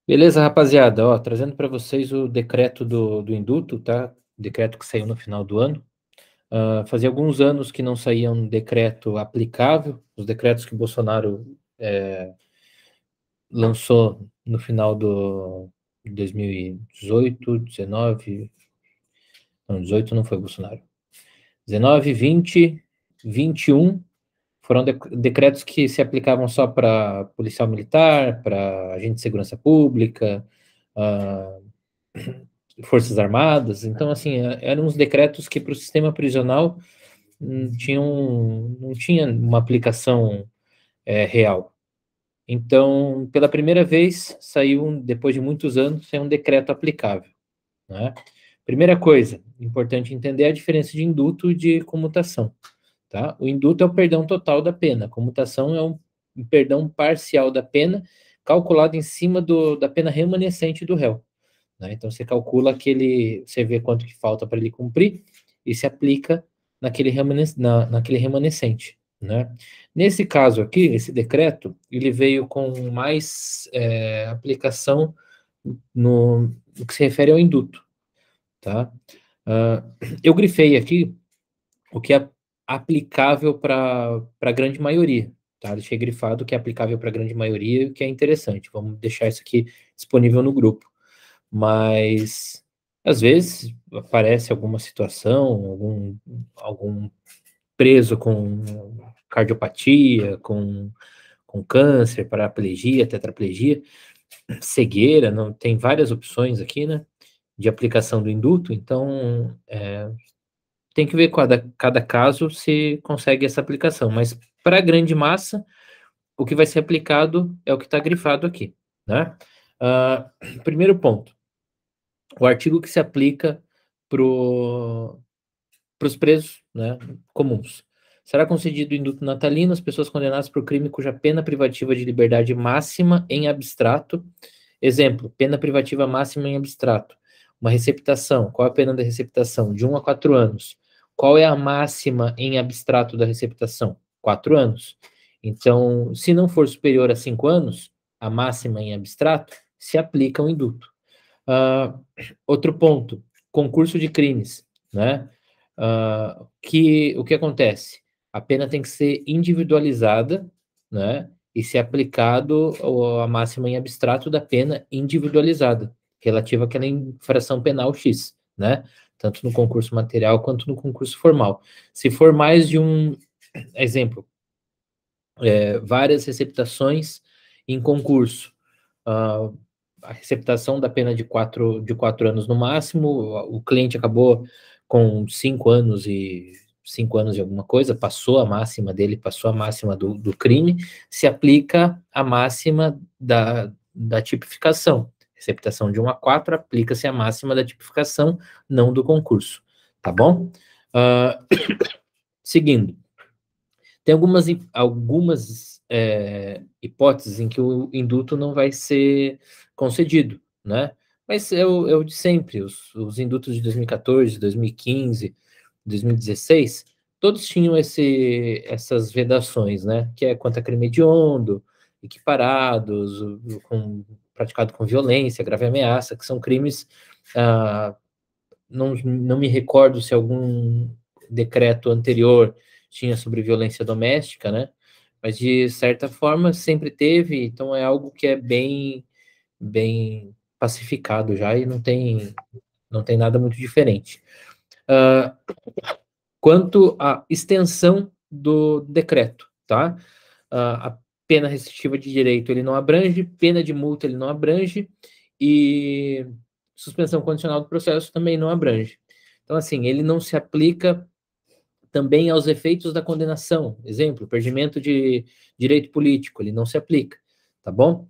Beleza, rapaziada? Ó, trazendo para vocês o decreto do indulto, tá? Decreto que saiu no final do ano. Fazia alguns anos que não saía um decreto aplicável. Os decretos que o Bolsonaro lançou no final do 2018, 19. Não, 18 não foi Bolsonaro. 19, 20, 21 foram decretos que se aplicavam só para policial militar, para agente de segurança pública, ah, Forças Armadas. Então, assim, eram uns decretos que para o sistema prisional não tinha uma aplicação real. Então, pela primeira vez, depois de muitos anos, saiu um decreto aplicável, né? Primeira coisa, importante entender a diferença de indulto e de comutação, tá? O indulto é o perdão total da pena, a comutação é um perdão parcial da pena, calculado em cima da pena remanescente do réu. Né? Então você calcula você vê quanto que falta para ele cumprir e se aplica naquele remanescente. Né? Nesse caso aqui, esse decreto, ele veio com mais aplicação no que se refere ao induto. Tá? Eu grifei aqui o que é aplicável para a grande maioria. Tá? Deixei grifado o que é aplicável para a grande maioria e o que é interessante. Vamos deixar isso aqui disponível no grupo. Mas às vezes aparece alguma situação, algum preso com cardiopatia, com câncer, paraplegia, tetraplegia, cegueira, não, tem várias opções aqui, né, de aplicação do indulto, então tem que ver cada caso se consegue essa aplicação, mas para a grande massa, o que vai ser aplicado é o que está grifado aqui, né? Primeiro ponto, o artigo que se aplica para os presos, né, comuns. Será concedido indulto natalino às pessoas condenadas por crime cuja pena privativa de liberdade máxima em abstrato. Exemplo, pena privativa máxima em abstrato. Uma receptação. Qual é a pena da receptação? De 1 a 4 anos. Qual é a máxima em abstrato da receptação? 4 anos. Então, se não for superior a 5 anos, a máxima em abstrato, se aplica o indulto. Outro ponto, concurso de crimes, né? O que acontece? A pena tem que ser individualizada, né? E ser aplicado a máxima em abstrato da pena individualizada, relativa àquela infração penal X, né? Tanto no concurso material quanto no concurso formal. Se for mais de um exemplo, várias receptações em concurso, a receptação da pena de 4 anos no máximo, o cliente acabou com 5 anos e alguma coisa, passou a máxima dele, passou a máxima do crime, se aplica a máxima da tipificação. Receptação de 1 a 4, aplica-se a máxima da tipificação, não do concurso. Tá bom? Seguindo. Tem algumas hipóteses em que o indulto não vai ser concedido, né? Mas é o de sempre, os indultos de 2014, 2015, 2016, todos tinham essas vedações, né? Que é contra crime hediondo, equiparados, praticado com violência, grave ameaça, que são crimes, não me recordo se algum decreto anterior tinha sobre violência doméstica, né? Mas de certa forma sempre teve, então é algo que é bem pacificado já e não tem nada muito diferente. Quanto à extensão do decreto, tá? A pena restritiva de direito ele não abrange, pena de multa ele não abrange e suspensão condicional do processo também não abrange. Então, assim, ele não se aplica também aos efeitos da condenação. Exemplo, perdimento de direito político, ele não se aplica, tá bom?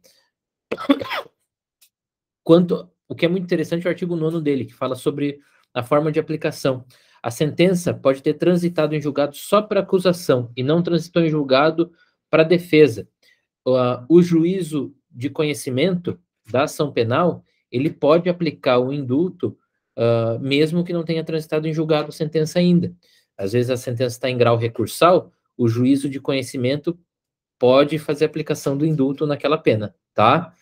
O que é muito interessante é o artigo 9º dele, que fala sobre a forma de aplicação. A sentença pode ter transitado em julgado só para acusação e não transitou em julgado para defesa. O juízo de conhecimento da ação penal, ele pode aplicar o indulto mesmo que não tenha transitado em julgado a sentença ainda. Às vezes a sentença está em grau recursal, o juízo de conhecimento pode fazer aplicação do indulto naquela pena, tá?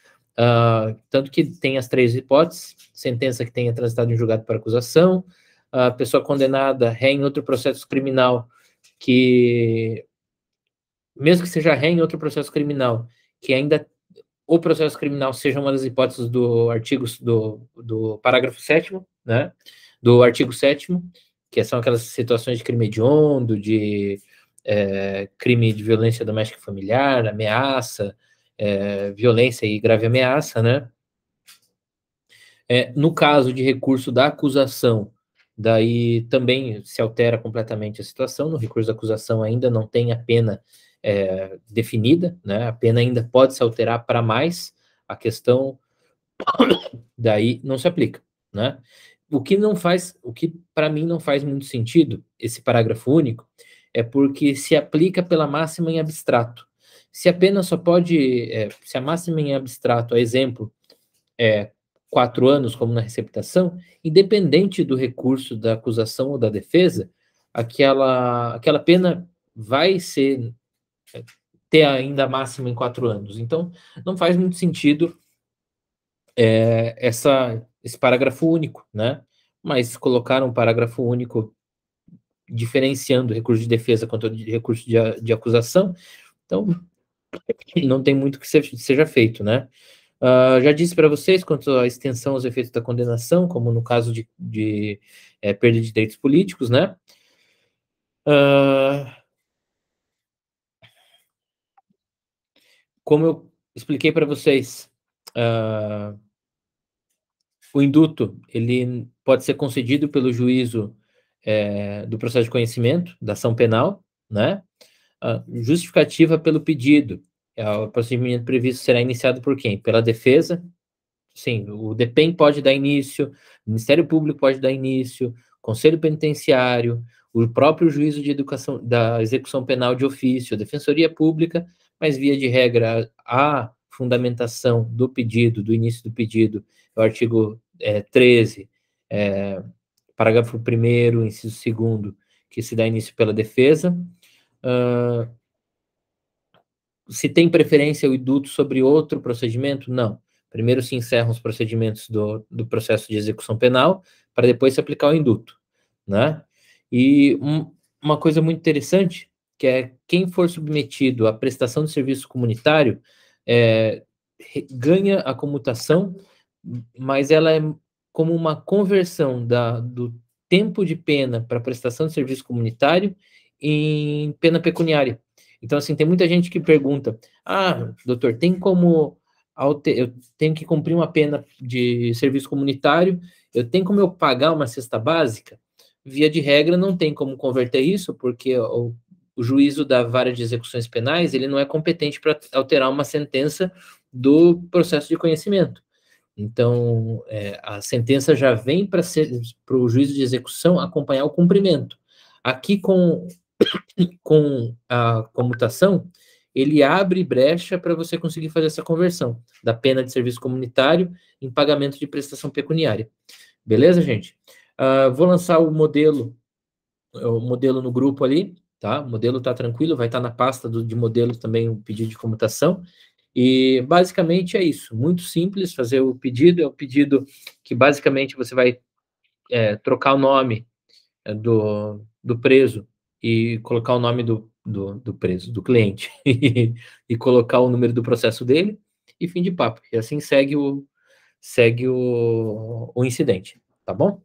Tanto que tem as 3 hipóteses: sentença que tenha transitado em julgado para acusação, a pessoa condenada ré em outro processo criminal, que, mesmo que seja ré em outro processo criminal, que ainda o processo criminal seja uma das hipóteses do artigo, do parágrafo 7º, né, do artigo 7º, que são aquelas situações de crime hediondo, de crime de violência doméstica e familiar, ameaça, violência e grave ameaça, né? No caso de recurso da acusação, daí também se altera completamente a situação. No recurso da acusação ainda não tem a pena definida, né? A pena ainda pode se alterar para mais. A questão daí não se aplica, né? O que para mim não faz muito sentido, esse parágrafo único, é porque se aplica pela máxima em abstrato. Se a pena só pode, se a máxima em abstrato, a exemplo, 4 anos, como na receptação, independente do recurso da acusação ou da defesa, aquela pena vai ter ainda a máxima em 4 anos. Então, não faz muito sentido esse parágrafo único, né? Mas colocar um parágrafo único diferenciando recurso de defesa contra recurso de acusação, então não tem muito que seja feito, né? Já disse para vocês quanto à extensão aos efeitos da condenação, como no caso de perda de direitos políticos, né? Como eu expliquei para vocês, o induto ele pode ser concedido pelo juízo do processo de conhecimento, da ação penal, né? Justificativa pelo pedido. O procedimento previsto será iniciado por quem? Pela defesa. Sim, o DEPEN pode dar início, o Ministério Público pode dar início, Conselho Penitenciário, o próprio juízo de educação da execução penal de ofício, a Defensoria Pública, mas via de regra a fundamentação do pedido, do início do pedido, é o artigo 13, parágrafo 1º, inciso 2º, que se dá início pela defesa. Se tem preferência o induto sobre outro procedimento? Não. Primeiro se encerram os procedimentos do processo de execução penal, para depois se aplicar o induto, né? E uma coisa muito interessante, que é quem for submetido à prestação de serviço comunitário, ganha a comutação, mas ela é como uma conversão do tempo de pena para prestação de serviço comunitário em pena pecuniária. Então, assim, tem muita gente que pergunta: doutor, tem como eu tenho que cumprir uma pena de serviço comunitário, eu tenho como eu pagar uma cesta básica? Via de regra, não tem como converter isso, porque o juízo da vara de execuções penais, ele não é competente para alterar uma sentença do processo de conhecimento. Então, a sentença já vem para o juízo de execução acompanhar o cumprimento. Aqui, com a comutação, ele abre brecha para você conseguir fazer essa conversão da pena de serviço comunitário em pagamento de prestação pecuniária. Beleza, gente? Vou lançar o modelo no grupo ali, tá? O modelo tá tranquilo, vai estar na pasta de modelos também o pedido de comutação. E basicamente é isso, muito simples fazer o pedido. É o pedido que basicamente você vai trocar o nome do preso e colocar o nome do preso, do cliente, e colocar o número do processo dele, e fim de papo. E assim segue o incidente, tá bom?